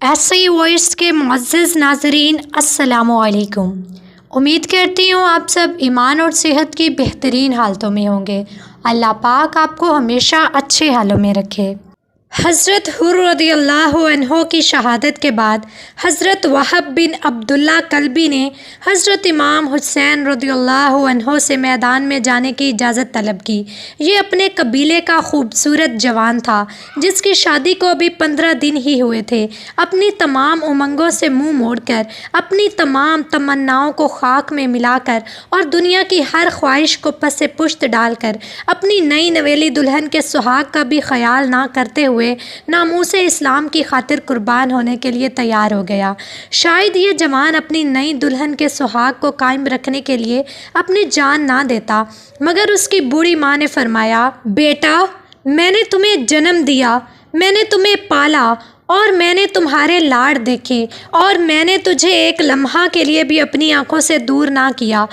ایسے ہی وائس کے معزز ناظرین السلام علیکم۔ امید کرتی ہوں آپ سب ایمان اور صحت کی بہترین حالتوں میں ہوں گے۔ اللہ پاک آپ کو ہمیشہ اچھے حالوں میں رکھے۔ حضرت حر رضی اللہ عنہ کی شہادت کے بعد حضرت وہب بن عبداللہ کلبی نے حضرت امام حسین رضی اللہ عنہ سے میدان میں جانے کی اجازت طلب کی۔ یہ اپنے قبیلے کا خوبصورت جوان تھا جس کی شادی کو ابھی 15 دن ہی ہوئے تھے۔ اپنی تمام امنگوں سے منہ موڑ کر، اپنی تمام تمناؤں کو خاک میں ملا کر اور دنیا کی ہر خواہش کو پس پشت ڈال کر اپنی نئی نویلی دلہن کے سہاگ کا بھی خیال نہ کرتے ہوئے ناموس اسلام کی خاطر قربان ہونے کے لیے تیار ہو گیا۔ شاید یہ جوان اپنی نئی دلہن کے سہاگ کو قائم رکھنے کے لیے اپنی جان نہ دیتا، مگر اس کی بوڑھی ماں نے فرمایا، بیٹا، میں نے تمہیں جنم دیا، میں نے تمہیں پالا اور میں نے تمہارے لاڑ دیکھے، اور میں نے تجھے ایک لمحہ کے لیے بھی اپنی آنکھوں سے دور نہ کیا،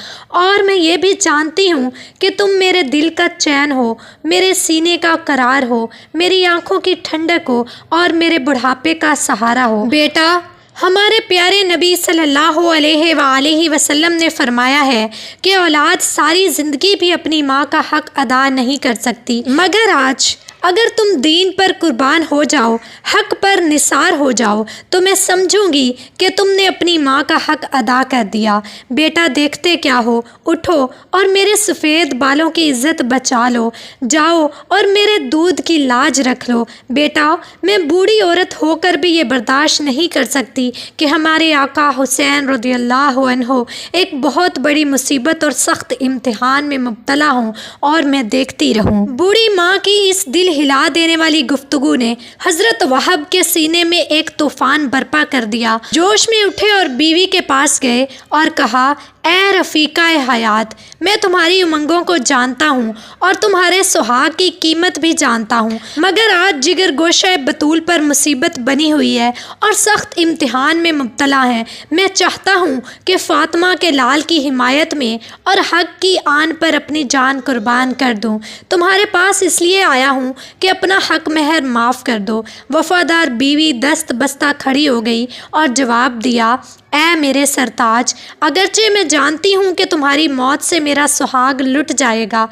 اور میں یہ بھی جانتی ہوں کہ تم میرے دل کا چین ہو، میرے سینے کا قرار ہو، میری آنکھوں کی ٹھنڈک ہو اور میرے بڑھاپے کا سہارا ہو۔ بیٹا، ہمارے پیارے نبی صلی اللہ علیہ وآلہ وسلم نے فرمایا ہے کہ اولاد ساری زندگی بھی اپنی ماں کا حق ادا نہیں کر سکتی، مگر آج اگر تم دین پر قربان ہو جاؤ، حق پر نثار ہو جاؤ، تو میں سمجھوں گی کہ تم نے اپنی ماں کا حق ادا کر دیا۔ بیٹا، دیکھتے کیا ہو، اٹھو اور میرے سفید بالوں کی عزت بچا لو، جاؤ اور میرے دودھ کی لاج رکھ لو۔ بیٹا، میں بوڑھی عورت ہو کر بھی یہ برداشت نہیں کر سکتی کہ ہمارے آقا حسین رضی اللہ عنہ ایک بہت بڑی مصیبت اور سخت امتحان میں مبتلا ہوں اور میں دیکھتی رہوں۔ بوڑھی ماں کی اس دل ہلا دینے والی گفتگو نے حضرت وہب کے سینے میں ایک طوفان برپا کر دیا۔ جوش میں اٹھے اور بیوی کے پاس گئے اور کہا، اے رفیقہ حیات، میں تمہاری امنگوں کو جانتا ہوں اور تمہارے سہاگ کی قیمت بھی جانتا ہوں، مگر آج جگر گوشہ بطول پر مصیبت بنی ہوئی ہے اور سخت امتحان میں مبتلا ہے۔ میں چاہتا ہوں کہ فاطمہ کے لال کی حمایت میں اور حق کی آن پر اپنی جان قربان کر دوں۔ تمہارے پاس اس لیے آیا ہوں کہ اپنا حق مہر معاف کر دو۔ وفادار بیوی دست بستہ کھڑی ہو گئی اور جواب دیا، اے میرے سرتاج، اگرچہ میں جانتی ہوں کہ تمہاری موت سے میرا سہاگ لٹ جائے گا،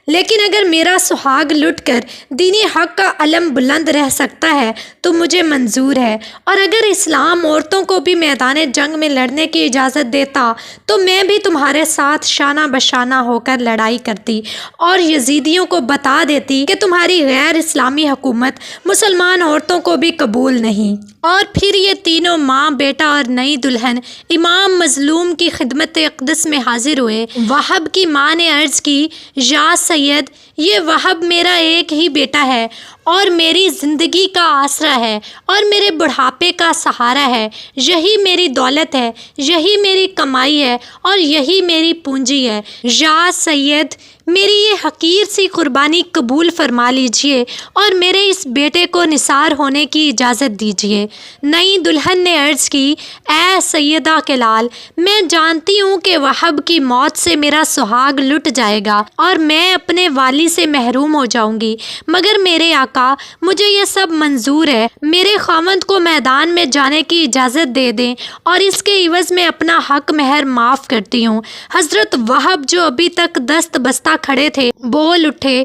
لیکن اگر میرا سہاگ لٹ کر دینی حق کا علم بلند رہ سکتا ہے تو مجھے منظور ہے، اور اگر اسلام عورتوں کو بھی میدان جنگ میں لڑنے کی اجازت دیتا تو میں بھی تمہارے ساتھ شانہ بشانہ ہو کر لڑائی کرتی اور یزیدیوں کو بتا دیتی کہ تمہاری غیر اسلامی حکومت مسلمان عورتوں کو بھی قبول نہیں۔ اور پھر یہ تینوں، ماں، بیٹا اور نئی دلہن، امام مظلوم کی خدمت اقدس میں حاضر ہوئے۔ وہب کی ماں نے عرض کی، یا سید، یہ وہب میرا ایک ہی بیٹا ہے اور میری زندگی کا آسرا ہے اور میرے بڑھاپے کا سہارا ہے۔ یہی میری دولت ہے، یہی میری کمائی ہے اور یہی میری پونجی ہے۔ یا سید، میری یہ حقیر سی قربانی قبول فرما لیجئے اور میرے اس بیٹے کو نثار ہونے کی اجازت دیجئے۔ نئی دلہن نے عرض کی، اے سیدہ کے لال، میں جانتی ہوں کہ وہب کی موت سے میرا سہاگ لٹ جائے گا اور میں اپنے والی سے محروم ہو جاؤں گی، مگر میرے آقا، مجھے یہ سب منظور ہے۔ میرے خاوند کو میدان میں جانے کی اجازت دے دیں اور اس کے عوض میں اپنا حق مہر معاف کرتی ہوں۔ حضرت وہب، جو ابھی تک دست بستہ کھڑے تھے، بول اٹھے،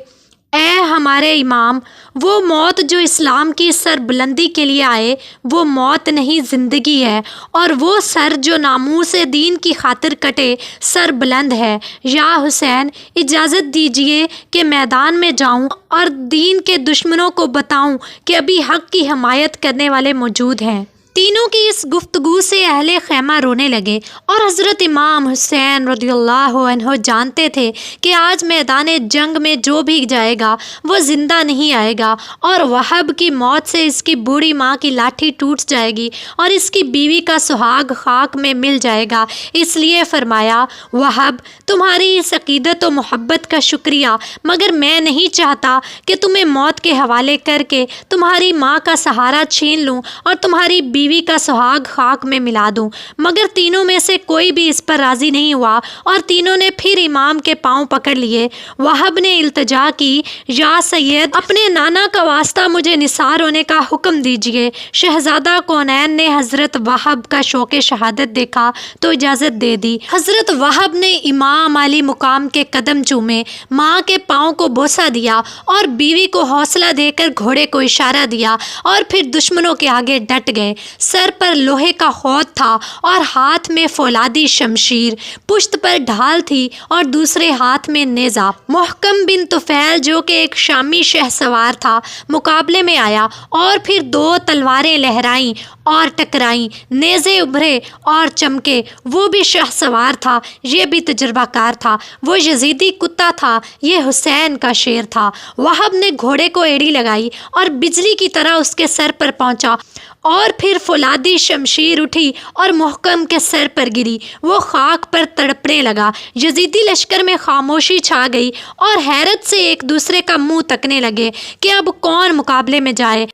اے ہمارے امام، وہ موت جو اسلام کی سر بلندی کے لیے آئے وہ موت نہیں، زندگی ہے، اور وہ سر جو ناموس دین کی خاطر کٹے سر بلند ہے۔ یا حسین، اجازت دیجئے کہ میدان میں جاؤں اور دین کے دشمنوں کو بتاؤں کہ ابھی حق کی حمایت کرنے والے موجود ہیں۔ تینوں کی اس گفتگو سے اہل خیمہ رونے لگے اور حضرت امام حسین رضی اللہ عنہ جانتے تھے کہ آج میدان جنگ میں جو بھی جائے گا وہ زندہ نہیں آئے گا، اور وہب کی موت سے اس کی بوڑھی ماں کی لاٹھی ٹوٹ جائے گی اور اس کی بیوی کا سہاگ خاک میں مل جائے گا۔ اس لیے فرمایا، وہب، تمہاری اس عقیدت و محبت کا شکریہ، مگر میں نہیں چاہتا کہ تمہیں موت کے حوالے کر کے تمہاری ماں کا سہارا چھین لوں اور تمہاری بیوی بیوی کا سہاگ خاک میں ملا دوں، مگر تینوں میں سے کوئی بھی اس پر راضی نہیں ہوا اور تینوں نے پھر امام کے پاؤں پکڑ لیے۔ وہب نے التجا کی، یا سید، اپنے نانا کا واسطہ مجھے نثار ہونے کا حکم دیجیے۔ شہزادہ کونین نے حضرت وہب کا شوق شہادت دیکھا تو اجازت دے دی۔ حضرت وہب نے امام علی مقام کے قدم چومے، ماں کے پاؤں کو بوسہ دیا اور بیوی کو حوصلہ دے کر گھوڑے کو اشارہ دیا اور پھر دشمنوں کے آگے ڈٹ گئے۔ سر پر لوہے کا خود تھا اور ہاتھ میں فولادی شمشیر، پشت پر ڈھال تھی اور دوسرے ہاتھ میں نیزہ۔ محکم بن طفیل جو کہ ایک شامی شہ سوار تھا مقابلے میں آیا اور پھر 2 تلواریں لہرائیں اور ٹکرائیں، نیزے ابھرے اور چمکے۔ وہ بھی شہ سوار تھا، یہ بھی تجربہ کار تھا۔ وہ یزیدی کتا تھا، یہ حسین کا شیر تھا۔ وہب نے گھوڑے کو ایڑی لگائی اور بجلی کی طرح اس کے سر پر پہنچا اور پھر فولادی شمشیر اٹھی اور محکم کے سر پر گری۔ وہ خاک پر تڑپنے لگا۔ یزیدی لشکر میں خاموشی چھا گئی اور حیرت سے ایک دوسرے کا منہ تکنے لگے کہ اب کون مقابلے میں جائے۔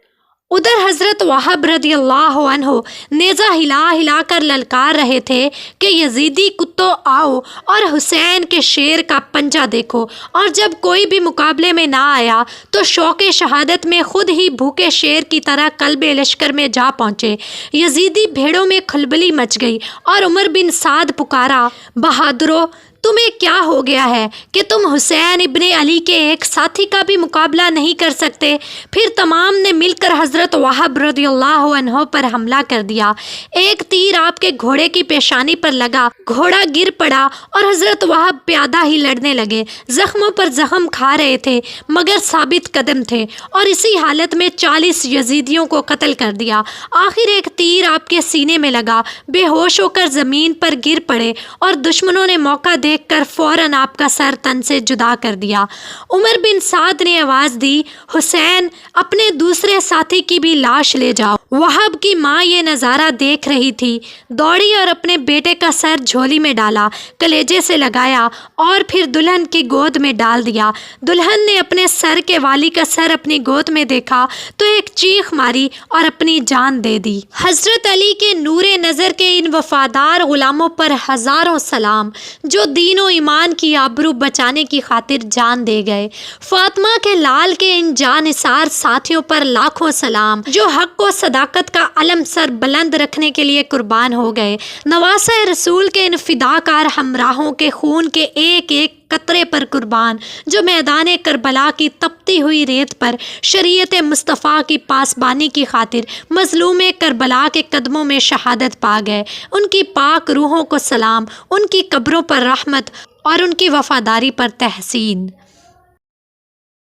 ادھر حضرت وہب رضی اللہ عنہ نیزہ ہلا ہلا کر للکار رہے تھے کہ یزیدی کتوں آؤ اور حسین کے شیر کا پنجہ دیکھو، اور جب کوئی بھی مقابلے میں نہ آیا تو شوق شہادت میں خود ہی بھوکے شیر کی طرح قلب لشکر میں جا پہنچے۔ یزیدی بھیڑوں میں کھلبلی مچ گئی اور عمر بن سعد پکارا، بہادرو، تمہیں کیا ہو گیا ہے کہ تم حسین ابن علی کے ایک ساتھی کا بھی مقابلہ نہیں کر سکتے؟ پھر تمام نے مل کر حضرت وہب رضی اللہ عنہ پر حملہ کر دیا۔ ایک تیر آپ کے گھوڑے کی پیشانی پر لگا، گھوڑا گر پڑا اور حضرت وہب پیادہ ہی لڑنے لگے۔ زخموں پر زخم کھا رہے تھے مگر ثابت قدم تھے اور اسی حالت میں 40 یزیدیوں کو قتل کر دیا۔ آخر ایک تیر آپ کے سینے میں لگا، بے ہوش ہو کر زمین پر گر پڑے اور دشمنوں نے موقع دیکھ کر فوراً آپ کا سر تن سے جدا کر دیا۔ عمر بن سعد نے آواز دی، حسین، اپنے دوسرے ساتھی کی بھی لاش لے جاؤ۔ وہب کی ماں یہ نظارہ دیکھ رہی تھی، دوڑی اور اپنے بیٹے کا سر جھولی میں ڈالا، کلیجے سے لگایا اور پھر دلہن کی گود میں ڈال دیا۔ دلہن نے اپنے سر کے والی کا سر اپنی گود میں دیکھا تو ایک چیخ ماری اور اپنی جان دے دی۔ حضرت علی کے نور نظر کے ان وفادار غلاموں پر ہزاروں سلام جو دین و ایمان کی آبرو بچانے کی خاطر جان دے گئے۔ فاطمہ کے لال کے ان جانثار ساتھیوں پر لاکھوں سلام جو حق و صداقت کا علم سر بلند رکھنے کے لیے قربان ہو گئے۔ نواسہ رسول کے ان فداکار ہمراہوں کے خون کے ایک ایک قطرے پر قربان جو میدان کربلا کی تپتی ہوئی ریت پر شریعت مصطفیٰ کی پاسبانی کی خاطر مظلوم کربلا کے قدموں میں شہادت پا گئے، ان کی پاک روحوں کو سلام، ان کی قبروں پر رحمت اور ان کی وفاداری پر تحسین۔